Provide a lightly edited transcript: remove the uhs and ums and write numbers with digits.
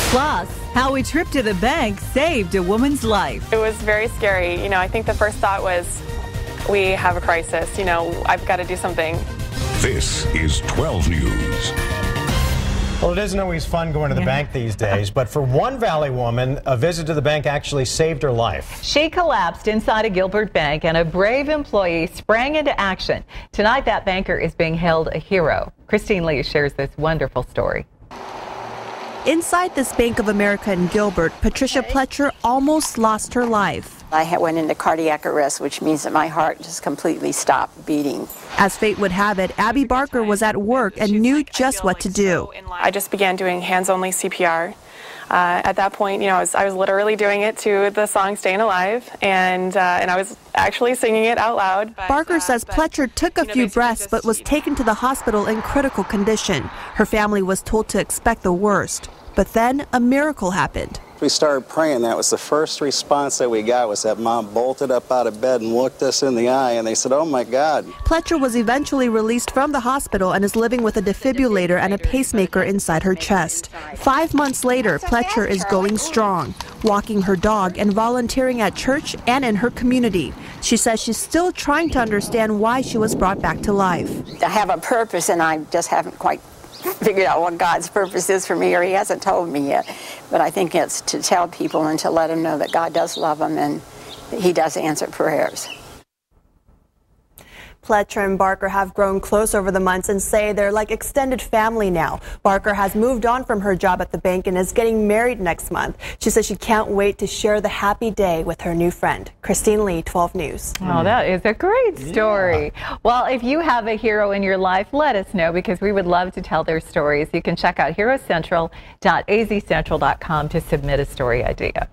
Plus, how a trip to the bank saved a woman's life. It was very scary. I think the first thought was, we have a crisis. I've got to do something. This is 12 News. Well, it isn't always fun going to the bank these days, but for one Valley woman, a visit to the bank actually saved her life. She collapsed inside a Gilbert bank, and a brave employee sprang into action. Tonight, that banker is being hailed a hero. Christine Lee shares this wonderful story. Inside this Bank of America in Gilbert, Patricia Pletcher almost lost her life. I went into cardiac arrest, which means that my heart just completely stopped beating. As fate would have it, Abby Barker was at work and knew just what to do. I just began doing hands-only CPR. At that point, I was literally doing it to the song "Staying Alive," and I was actually singing it out loud. Barker says Pletcher took a few breaths but was taken to the hospital in critical condition. Her family was told to expect the worst. But then a miracle happened. We started praying. That was the first response that we got, was that mom bolted up out of bed and looked us in the eye, and they said, "Oh my God." Pletcher was eventually released from the hospital and is living with a defibrillator and a pacemaker inside her chest. 5 months later, Pletcher is going strong, walking her dog and volunteering at church and in her community. She says she's still trying to understand why she was brought back to life. I have a purpose, and I just haven't quite figured out what God's purpose is for me, or He hasn't told me yet. But I think it's to tell people and to let them know that God does love them and He does answer prayers. Pletcher and Barker have grown close over the months and say they're like extended family now. Barker has moved on from her job at the bank and is getting married next month. She says she can't wait to share the happy day with her new friend. Christine Lee, 12 News. Oh, that is a great story. Yeah. Well, if you have a hero in your life, let us know, because we would love to tell their stories. You can check out herocentral.azcentral.com to submit a story idea.